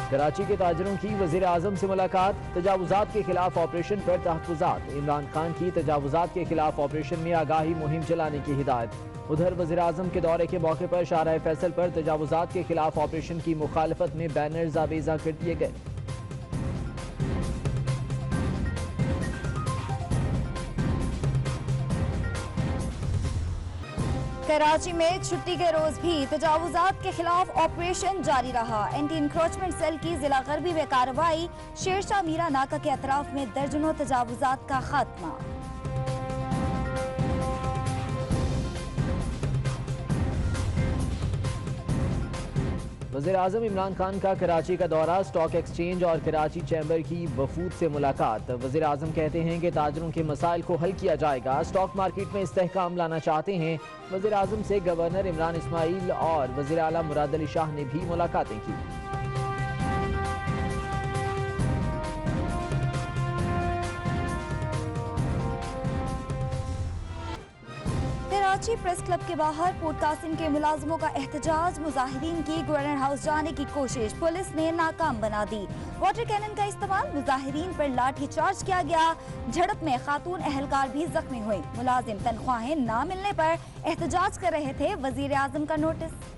कराची के ताजरों की वजीर आजम से मुलाकात, तजावुजात के खिलाफ ऑपरेशन पर तहफ़्फ़ुज़ात। इमरान खान की तजावुजात के खिलाफ ऑपरेशन में आगाही मुहिम चलाने की हिदायत। उधर वजीर आजम के दौरे के मौके पर शाहराह फैसल पर तजावुजात के खिलाफ ऑपरेशन की मुखालफत में बैनर्स आवेजा कर दिए गए। कराची में छुट्टी के रोज भी तजावुजात के खिलाफ ऑपरेशन जारी रहा। एंटी इंक्रोचमेंट सेल की जिला गरबी में कार्रवाई। शेरशाह मीरा नाका के अतराफ में दर्जनों तजावुजात का खात्मा। वज़ीर आज़म इमरान खान का कराची का दौरा, स्टॉक एक्सचेंज और कराची चैम्बर की वफूद से मुलाकात। वज़ीर आज़म कहते हैं कि ताजरों के मसाइल को हल किया जाएगा, स्टॉक मार्केट में इस्तेहकाम लाना चाहते हैं। वज़ीर आज़म से गवर्नर इमरान इस्माइल और वज़ीर आला मुराद अली शाह ने भी मुलाकातें की। कराची प्रेस क्लब के बाहर पोर्ट कासिम के मुलाजमों का एहतजाज। मुजाहिरीन की गवर्नर हाउस जाने की कोशिश पुलिस ने नाकाम बना दी। वाटर कैनन का इस्तेमाल, मुजाहिरीन पर लाठी चार्ज किया गया। झड़प में खातून अहलकार भी जख्मी हुई। मुलाजिम तनख्वाहें ना मिलने पर एहतजाज कर रहे थे। वजीर आजम का नोटिस।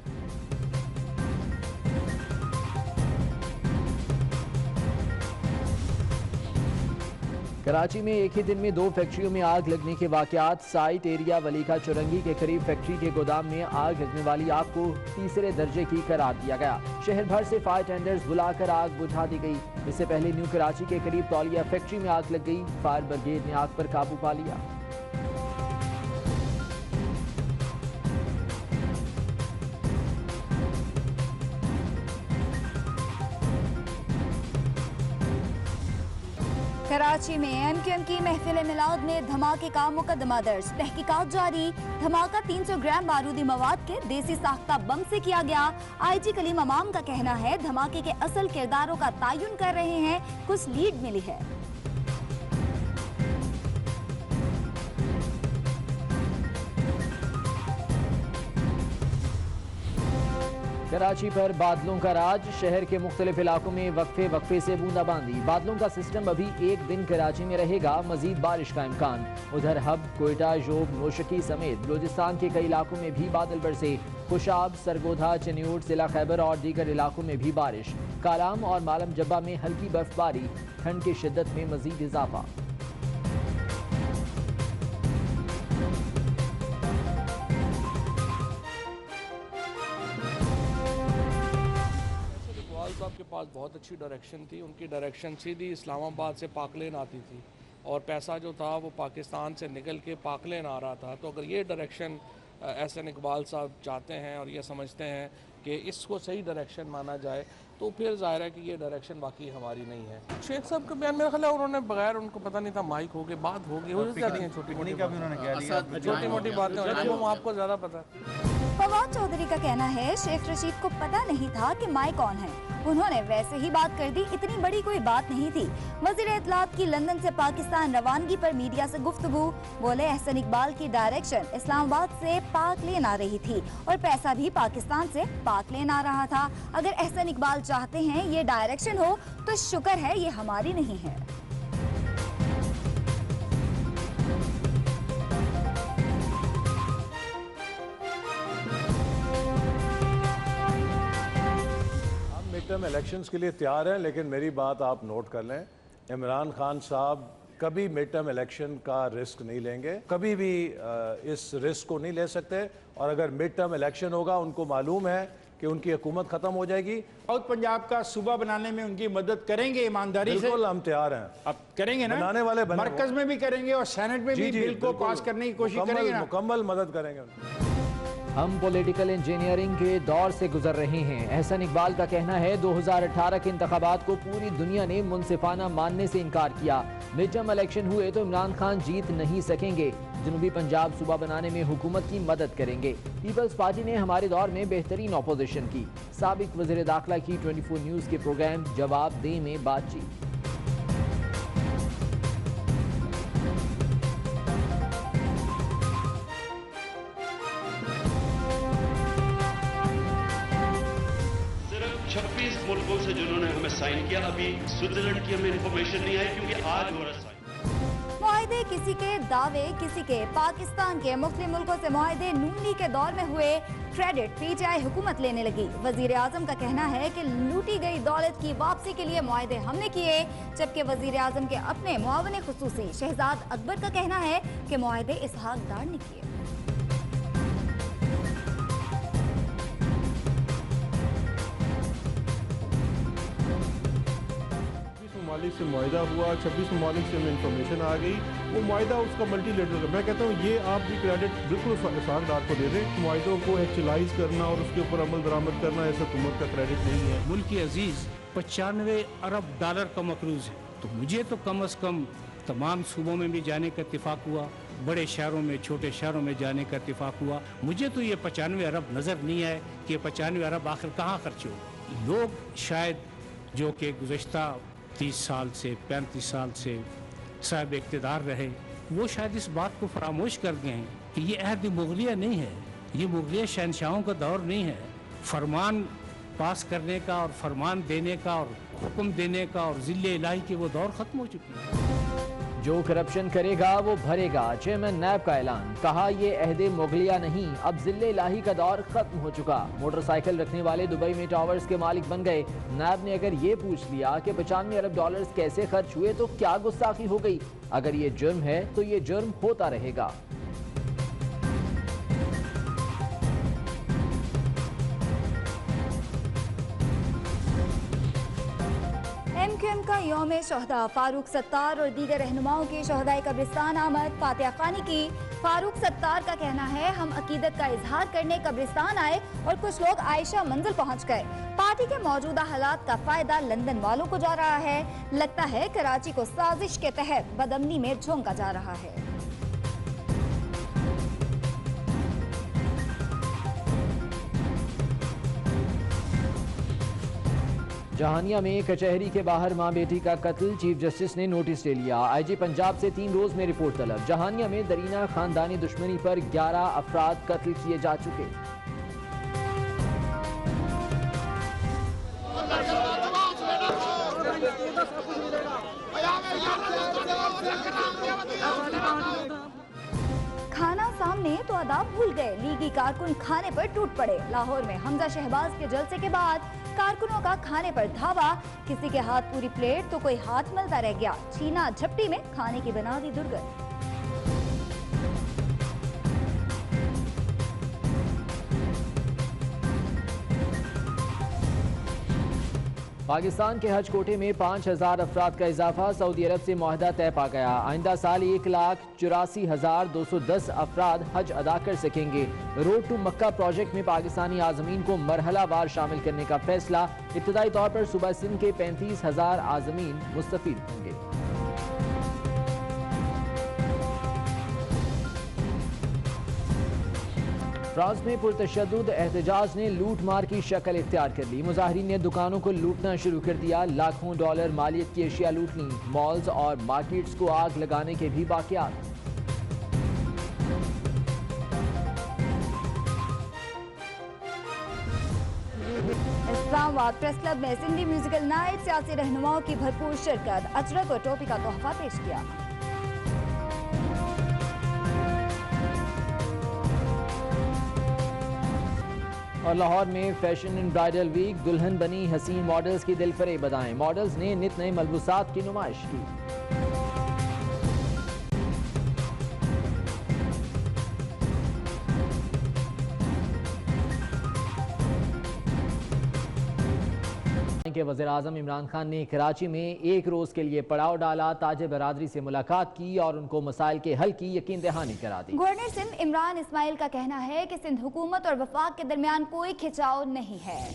कराची में एक ही दिन में 2 फैक्ट्रियों में आग लगने के वाकयात। साइट एरिया वलीका चुरंगी के करीब फैक्ट्री के गोदाम में आग लगने वाली आग को तीसरे दर्जे की करार दिया गया। शहर भर से फायर टेंडर्स बुलाकर आग बुझा दी गई। इससे पहले न्यू कराची के करीब तौलिया फैक्ट्री में आग लग गई। फायर ब्रिगेड ने आग पर काबू पा लिया। कराची में एमक्यूएम की महफिल मिलाद में धमाके का मुकदमा दर्ज। तहकीकात जारी। धमाका 300 ग्राम बारूदी मवाद के देसी साख्ता बम से किया गया। आईजी कलीम अमाम का कहना है धमाके के असल किरदारों का तयन कर रहे हैं, कुछ लीड मिली है। कराची पर बादलों का राज। शहर के मुख्तलिफ इलाकों में वक्फे वक्फे से बूंदाबांदी। बादलों का सिस्टम अभी एक दिन कराची में रहेगा, मजीद बारिश का इम्कान। उधर हब, कोयटा, जोब, नौशकी समेत बलोचिस्तान के कई इलाकों में भी बादल बरसे। खुशाब, सरगोधा, चन्यूट, जिला खैबर और दीगर इलाकों में भी बारिश। कालाम और मालम जब्बा में हल्की बर्फबारी। ठंड की शिद्दत में मजीद इजाफा। साहब के पास बहुत अच्छी डायरेक्शन थी। उनकी डायरेक्शन सीधी इस्लामाबाद से पाकलेन आती थी और पैसा जो था वो पाकिस्तान से निकल के पाकलेन आ रहा था। तो अगर ये डायरेक्शन एहसन इकबाल साहब चाहते हैं और ये समझते हैं कि इसको सही डायरेक्शन माना जाए तो फिर जाहिर है कि ये डायरेक्शन बाकी हमारी नहीं है। शेख साहब का बयान मेरा ख्याल है उन्होंने बगैर उनको पता नहीं था माइक हो गई, बात हो गई, छोटी मोटी बातें, वो आपको ज़्यादा पता है। फवाद चौधरी का कहना है शेख रशीद को पता नहीं था कि माई कौन है, उन्होंने वैसे ही बात कर दी, इतनी बड़ी कोई बात नहीं थी। वजीर इत्तलात की लंदन से पाकिस्तान रवानगी पर मीडिया से गुफ्तगू। बोले एहसन इकबाल की डायरेक्शन इस्लामाबाद से पाकलेन आ रही थी और पैसा भी पाकिस्तान से पाकलेन आ रहा था। अगर एहसन इकबाल चाहते हैं ये डायरेक्शन हो तो शुक्र है ये हमारी नहीं है। हम इलेक्शंस के लिए तैयार हैं, लेकिन मेरी बात आप नोट कर लें, इमरान खान साहब कभी मिड टर्म इलेक्शन का रिस्क नहीं लेंगे, कभी भी इस रिस्क को नहीं ले सकते। और अगर मिड टर्म इलेक्शन होगा, उनको मालूम है कि उनकी हुकूमत खत्म हो जाएगी। साउथ पंजाब का सूबा बनाने में उनकी मदद करेंगे ईमानदारी से। बिल्कुल हम तैयार हैं। अब करेंगे ना, बनाने वाले मरकज में भी करेंगे और सेनेट में भी बिल को पास करने की कोशिश करेंगे ना। मुकम्मल मदद करेंगे। हम पॉलिटिकल इंजीनियरिंग के दौर से गुजर रहे हैं। एहसन इकबाल का कहना है 2018 के इंतखाबात को पूरी दुनिया ने मुनसिफाना मानने से इनकार किया। मिड टर्म इलेक्शन हुए तो इमरान खान जीत नहीं सकेंगे। जनूबी पंजाब सूबा बनाने में हुकूमत की मदद करेंगे। पीपल्स पार्टी ने हमारे दौर में बेहतरीन अपोजिशन की। साबिक वज़ीर दाखिला की 24 न्यूज़ के प्रोग्राम जवाब दे में बातचीत। 26 मुल्कों से जिन्होंने हमें साइन किया, अभी स्विट्जरलैंड की हमें इंफॉर्मेशन नहीं आई क्योंकि आज हो रहा है साइन। मुआहदे किसी के दावे किसी के, पाकिस्तान के मुस्लिम मुल्कों से मुआहदे नून लीग के दौर में हुए क्रेडिट पीटीआई हुकूमत लेने लगी। वजीर आजम का कहना है कि लूटी गई दौलत की वापसी के लिए मुआहदे हमने किए, जबकि वजीर आजम के अपने मुआवने खुसूसी शहजाद अकबर का कहना है कि मुआहदे इसहाक डार ने किए। ममालिक से मुआहिदा हुआ, 26 ममालिक से हमें इंफॉर्मेशन आ गई, वो मुआहिदा उसका मल्टीलेटरल का। मैं कहता हूँ ये आप भी क्रेडिट बिल्कुल इसहाक डार को दे दें। मुआहिदों को एक्चुअलाइज करना और उसके ऊपर अमल दरामद करना ऐसा हुकूमत का क्रेडिट नहीं है। मुल्क की अजीज 95 अरब डॉलर का मकरूज है, तो मुझे तो कम अज़ कम तमाम सूबों में भी जाने का इत्तेफाक हुआ, बड़े शहरों में छोटे शहरों में जाने का इत्तेफाक हुआ। मुझे तो ये 95 अरब नज़र नहीं आए कि 95 अरब आखिर कहाँ खर्च हो। लोग शायद जो कि गुज़श्ता 30 साल से 35 साल से साहब इक़्तिदार रहे, वो शायद इस बात को फरामोश कर गए हैं कि ये अहद मुगलिया नहीं है, ये मुगलिया शहनशाहों का दौर नहीं है। फरमान पास करने का और फरमान देने का और हुक्म देने का और ज़िल्ले इलाही की वो दौर ख़त्म हो चुकी है। जो करप्शन करेगा वो भरेगा, चेयरमैन नैब का ऐलान। कहा ये अहदे मुगलिया नहीं, अब जिले इलाही का दौर खत्म हो चुका। मोटरसाइकिल रखने वाले दुबई में टावर्स के मालिक बन गए। नैब ने अगर ये पूछ लिया कि 95 अरब डॉलर्स कैसे खर्च हुए तो क्या गुस्ताखी हो गई। अगर ये जुर्म है तो ये जुर्म होता रहेगा। MQM का यौम शहदा, फारूक सत्तार और दीगर रहनुमाओं की शहदाए कब्रिस्तान आमद, फातिहा खानी की। फारूक सत्तार का कहना है हम अकीदत का इजहार करने कब्रिस्तान आए और कुछ लोग आयशा मंजिल पहुंच गए। पार्टी के मौजूदा हालात का फायदा लंदन वालों को जा रहा है। लगता है कराची को साजिश के तहत बदअमनी में झोंका जा रहा है। जहानिया में कचहरी के बाहर मां बेटी का कत्ल, चीफ जस्टिस ने नोटिस ले लिया। आईजी पंजाब से 3 रोज में रिपोर्ट तलब। जहानिया में दरीना खानदानी दुश्मनी पर 11 अफराद कत्ल किए जा चुके। खाना सामने तो आदाब भूल गए, लीगी कारकुन खाने पर टूट पड़े। लाहौर में हमजा शहबाज के जलसे के बाद कारकुनों का खाने पर धावा, किसी के हाथ पूरी प्लेट तो कोई हाथ मलता रह गया। छीना झपटी में खाने की बना दी दुर्गत। पाकिस्तान के हज कोटे में 5000 अफराद का इजाफा, सऊदी अरब से मुआहदा तय पा गया। आइंदा साल 1,84,210 अफराद हज अदा कर सकेंगे। रोड टू मक्का प्रोजेक्ट में पाकिस्तानी आज़मीन को मरहलावार शामिल करने का फैसला। इब्तदाई तौर पर सूबा सिंध के 35,000 आज़मीन मुस्तफीद होंगे। फ्रांस में पुरतशद्दुद एहतजाज ने लूट मार की शक्ल इख्तियार कर ली। मुजाहिरीन ने दुकानों को लूटना शुरू कर दिया। लाखों डॉलर मालियत की अशिया लूट ली। मॉल्स और मार्केट्स को आग लगाने के भी वाक़यात। इस्लामाबाद प्रेस क्लब में सिंधी म्यूजिकल नाइट, सियासी रहनुमाओं की भरपूर शिरकत। अजरक और टोपी का तोहफा पेश किया। और लाहौर में फैशन एंड ब्राइडल वीक, दुल्हन बनी हसीन मॉडल्स की दिलफरेब अदाएं। मॉडल्स ने नित नए मलबूसात की नुमाइश की। के वज़ीर-ए-आज़म इमरान खान ने कराची में एक रोज के लिए पड़ाव डाला, ताजे बरादरी से मुलाकात की और उनको मसाइल के हल की यकीन दहानी करा दी। गवर्नर सिंध इमरान इस्माइल का कहना है कि सिंध हुकूमत और वफाक के दरमियान कोई खिंचाव नहीं है।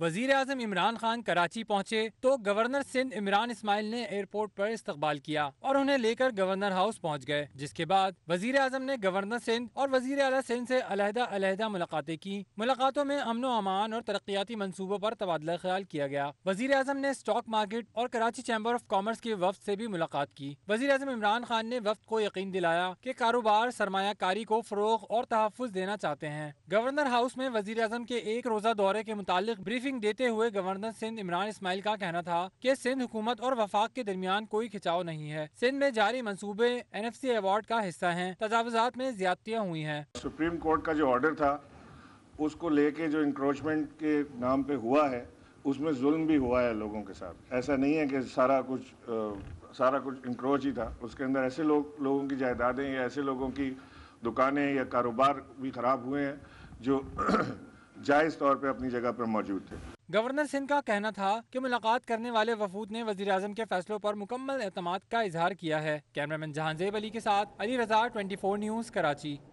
वजीर आजम इमरान खान कराची पहुंचे तो गवर्नर सिंध इमरान इस्माइल ने एयरपोर्ट पर इस्तकबाल किया और उन्हें लेकर गवर्नर हाउस पहुंच गए, जिसके बाद वजीर आजम ने गवर्नर सिंध और वजीर आला सिंध से अलहदा मुलाकातें की। मुलाकातों में अमन व अमान और तरक्याती मंसूबों पर तबादला ख्याल किया गया। वजीर आजम ने स्टॉक मार्केट और कराची चैम्बर ऑफ कॉमर्स के वफ्द से भी मुलाकात की। वजीर आजम इमरान खान ने वफ्द को यकीन दिलाया कि कारोबार सरमायाकारी को फरोग और तहफ़्फ़ुज़ देना चाहते हैं। गवर्नर हाउस में वजीर आजम के एक रोजा दौरे के मुतालिक ब्रीफिंग देते हुए गवर्नर सिंध इमरान इस्माइल का कहना था कि सिंध हुकूमत और वफाक के दरमियान कोई खिंचाव नहीं है। सिंध में जारी मंसूबे NFC अवार्ड का हिस्सा हैं। तजावुजात में ज्यादतियाँ हुई हैं। सुप्रीम कोर्ट का जो ऑर्डर था उसको लेके जो इंक्रोचमेंट के नाम पे हुआ है उसमें जुल्म भी हुआ है लोगों के साथ। ऐसा नहीं है कि सारा कुछ इंक्रोच ही था। उसके अंदर ऐसे लोगों की जायदादें या ऐसे लोगों की दुकानें या कारोबार भी खराब हुए हैं जो जायज़ तौर पे अपनी जगह पर मौजूद थे। गवर्नर सिंध का कहना था कि मुलाकात करने वाले वफूद ने वजीर आजम के फैसलों पर मुकम्मल एतमाद का इजहार किया है। कैमरामैन जहांजेब अली के साथ अली रजा, 24 न्यूज़, कराची।